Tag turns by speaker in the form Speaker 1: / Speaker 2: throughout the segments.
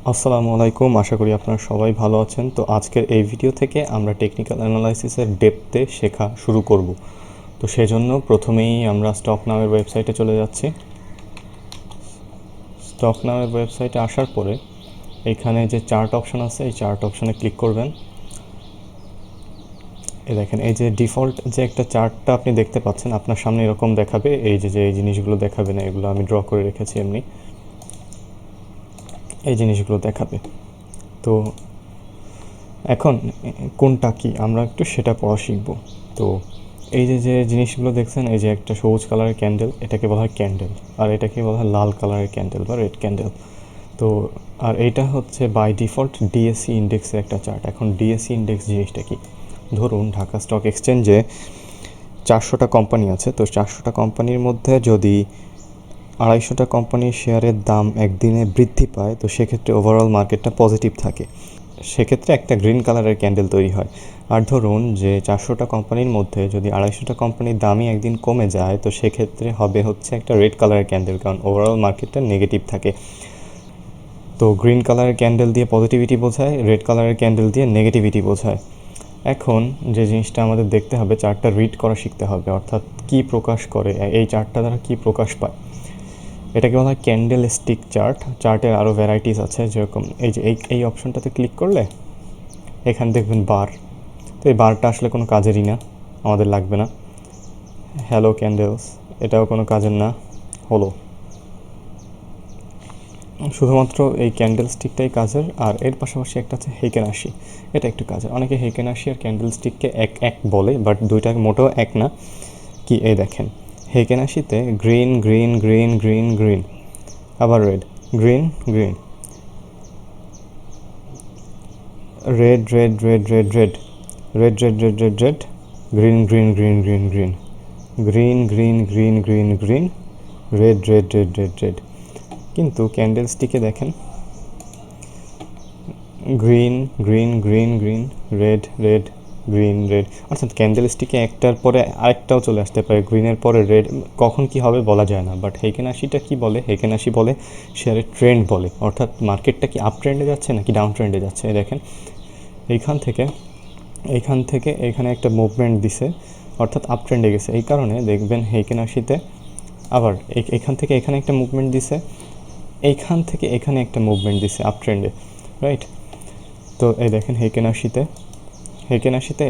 Speaker 1: আসসালামু আলাইকুম, আশা করি আপনারা সবাই ভালো আছেন। তো আজকের এই ভিডিও থেকে আমরা টেকনিক্যাল অ্যানালাইসিসের ডেপথে শেখা শুরু করব। তো সেজন্য প্রথমেই আমরা স্টক নামের ওয়েবসাইটে চলে যাচ্ছি। স্টক নামের ওয়েবসাইটে আসার পরে এখানে যে চার্ট অপশন আছে, এই চার্ট অপশনে ক্লিক করবেন। এই দেখেন, এই যে ডিফল্ট যে একটা চার্টটা আপনি দেখতে পাচ্ছেন, আপনার সামনে এরকম দেখাবে। এই যে এই জিনিসগুলো দেখাবে না, এগুলো আমি ড্র করে রেখেছি এমনি। এই জিনিসগুলো দেখাবে। তো এখন কোনটা কি আমরা একটু সেটা পড়া শিখব। তো এই যে জিনিসগুলো দেখছেন, এই যে একটা সবুজ কালারের ক্যান্ডেল, এটাকে বলা হয় ক্যান্ডেল। আর এটাকে বলা হয় লাল কালারের ক্যান্ডেল বা রেড ক্যান্ডেল। তো আর এইটা হচ্ছে বাই ডিফল্ট ডিএসসি ইন্ডেক্সের একটা চার্ট। এখন ডিএসসি ইন্ডেক্স জিনিসটা কি? ধরুন ঢাকা স্টক এক্সচেঞ্জে 400টা কোম্পানি আছে। তো 400টা কোম্পানির মধ্যে যদি 250টা কোম্পানির শেয়ারের দাম একদিনে বৃদ্ধি পায়, তো সেক্ষেত্রে ওভারঅল মার্কেটটা পজিটিভ থাকে। সেক্ষেত্রে একটা গ্রিন কালারের ক্যান্ডেল তৈরি হয়। আর ধরুন যে 400টা কোম্পানির মধ্যে যদি 250টা কোম্পানির দামই একদিন কমে যায়, তো সেক্ষেত্রে হবে হচ্ছে একটা রেড কালারের ক্যান্ডেল, কারণ ওভারঅল মার্কেটটা নেগেটিভ থাকে। তো গ্রিন কালারের ক্যান্ডেল দিয়ে পজিটিভিটি বোঝায়, রেড কালারের ক্যান্ডেল দিয়ে নেগেটিভিটি বোঝায়। এখন যে জিনিসটা আমাদের দেখতে হবে, চার্টটা রিড করা শিখতে হবে, অর্থাৎ কি প্রকাশ করে, এই চার্টটা দ্বারা কি প্রকাশ পায়। এটাকে বলা হয় ক্যান্ডেল স্টিক চার্ট। চার্টের আরও ভ্যারাইটিস আছে, যেরকম এই যে এই অপশনটাতে ক্লিক করলে এখানে দেখবেন বার। তো এই বারটা আসলে কোনো কাজেরই না, আমাদের লাগবে না। হ্যালো ক্যান্ডেলস, এটাও কোনো কাজের না। হলো, শুধুমাত্র এই ক্যান্ডেল স্টিকটাই কাজের। আর এর পাশাপাশি একটা আছে হেকেনাশি, এটা একটু কাজের। অনেকে হেকেনাশি আর ক্যান্ডেল স্টিককে এক এক বলে, বাট দুইটা মোটেও এক না। কি, এই দেখেন, হেকেনাশিতে green green green green green, আবার red, green green, red red red red red, red red red red red, green green green green green, green green green green green, red red red red red. কিন্তু candle স্টিকে দেখেন green green green green, red red, green red. অর্থাৎ candle স্টিকে একটার পরে আরেকটাও চলে আসতে পারে, গ্রিনের পরে রেড। কখন কি হবে বলা যায় না। বাট হেকেনাশিটা কি বলে? হেকেনাশি বলে শেয়ারের ট্রেন্ড বলে, অর্থাৎ মার্কেটটা কি আপ ট্রেন্ডে যাচ্ছে নাকি ডাউন ট্রেন্ডে যাচ্ছে। দেখেন, এইখান থেকে এখানে একটা মুভমেন্ট দিছে, অর্থাৎ আপ ট্রেন্ডে গেছে। এই কারণে দেখবেন হেকেনাশিতে আবার এখান থেকে এখানে একটা মুভমেন্ট দিছে, এইখান থেকে এখানে একটা মুভমেন্ট দিছে আপ ট্রেন্ডে, রাইট? তো এই দেখেন হেকেনাশিতে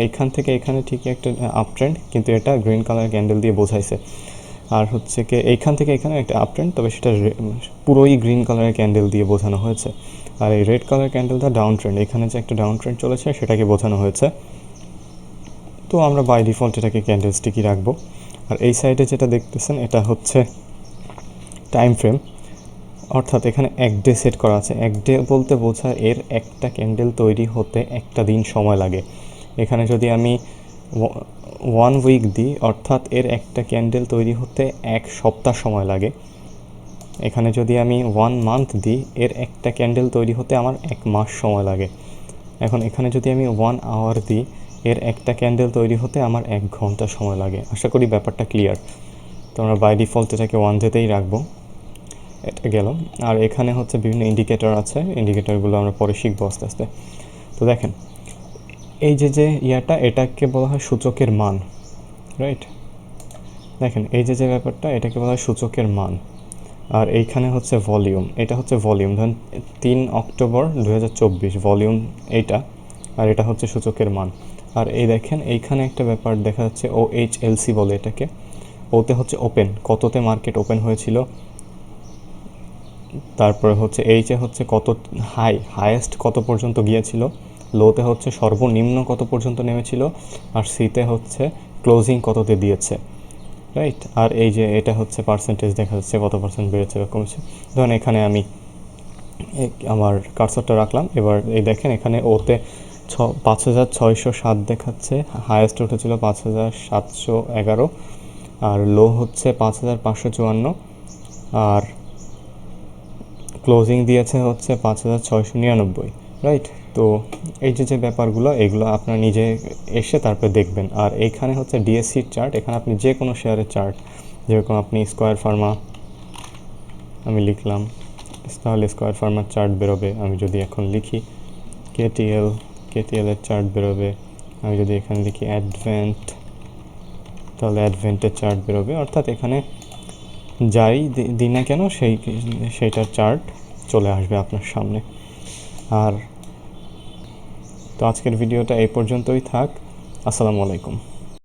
Speaker 1: এইখান থেকে এখানে ঠিকই একটা আপ ট্রেন্ড, কিন্তু এটা গ্রিন কালার ক্যান্ডেল দিয়ে বোঝাইছে। আর হচ্ছে কি, এইখান থেকে এখানে একটা আপ ট্রেন্ড, তবে সেটা পুরোই গ্রিন কালারের ক্যান্ডেল দিয়ে বোঝানো হয়েছে। আর এই রেড কালার ক্যান্ডেলটা ডাউন ট্রেন্ড, এখানে যে একটা ডাউন ট্রেন্ড চলেছে সেটাকে বোঝানো হয়েছে। তো আমরা বাই ডিফল্ট এটাকে ক্যান্ডেল স্টিকই রাখবো। আর এই সাইডে যেটা দেখতেছেন, এটা হচ্ছে টাইম ফ্রেম, অর্থাৎ এখানে এক ডে সেট করা আছে। এক ডে বলতে বোঝায় এর একটা ক্যান্ডেল তৈরি হতে একটা দিন সময় লাগে। এখানে যদি আমি 1 উইক দিই, অর্থাৎ এর একটা ক্যান্ডেল তৈরি হতে 1 সপ্তাহ সময় লাগে। এখানে যদি আমি 1 মান্থ দিই, এর একটা ক্যান্ডেল তৈরি হতে আমার 1 মাস সময় লাগে। এখন এখানে যদি আমি 1 আওয়ার দিই, এর একটা ক্যান্ডেল তৈরি হতে আমার 1 ঘন্টা সময় লাগে। আশা করি ব্যাপারটা ক্লিয়ার। তো আমরা বাই ডিফল্ট এটাকে 1 ডেতেই রাখবো। এটা গেল। আর এখানে হচ্ছে বিভিন্ন ইন্ডিকেটর আছে, ইন্ডিকেটরগুলো আমরা পরে শিখবো আস্তে আস্তে। তো দেখেন, এই যে ইয়াটা, এটাকে বলা হয় সূচকের মান, রাইট? দেখেন, এই যে ব্যাপারটা, এটাকে বলা হয় সূচকের মান। আর এইখানে হচ্ছে ভলিউম, এটা হচ্ছে ভলিউম। ধরেন 3 অক্টোবর 2024 ভলিউম এইটা, আর এটা হচ্ছে সূচকের মান। আর এই দেখেন, এইখানে একটা ব্যাপার দেখা যাচ্ছে, OHLC বলে এটাকে। ওতে হচ্ছে ওপেন, কততে মার্কেট ওপেন হয়েছিল। তারপরে হচ্ছে এইচে হচ্ছে কত হাইয়েস্ট কত পর্যন্ত গিয়েছিল, লোতে হচ্ছে সর্বনিম্ন কত পর্যন্ত নেমেছিল, আর সিতে হচ্ছে ক্লোজিং কততে দিয়েছে, রাইট? আর এই যে এটা হচ্ছে পার্সেন্টেজ দেখা যাচ্ছে, কত পার্সেন্ট বেড়েছে বা কমেছে। ধরুন এখানে আমি আমার কার্সরটা রাখলাম। এবার এই দেখেন, এখানে ওতে 5,607 দেখাচ্ছে, হায়েস্ট উঠেছিল 5,711, আর লো হচ্ছে 5,554, আর ক্লোজিং দিয়েছে হচ্ছে 5,699, রাইট? তো এই যে ব্যাপারগুলো, এগুলো আপনার নিজে এসে তারপরে দেখবেন। আর এইখানে হচ্ছে ডিএসসির চার্ট, এখানে আপনি যে কোনো শেয়ারের চার্ট, যেরকম আপনি স্কয়ার ফার্মা, আমি লিখলাম তাহলে স্কোয়ার ফার্মার চার্ট বেরোবে। আমি যদি এখন লিখি কেটিএল এর চার্ট বেরোবে। আমি যদি এখানে লিখি অ্যাডভেন্ট, তাহলে অ্যাডভেন্টের চার্ট বেরোবে। অর্থাৎ এখানে যাই দিই না কেন সেইটার চার্ট চলে আসবে আপনার সামনে। আর তো আজকের ভিডিওটা এই পর্যন্তই থাক। আসসালামু আলাইকুম।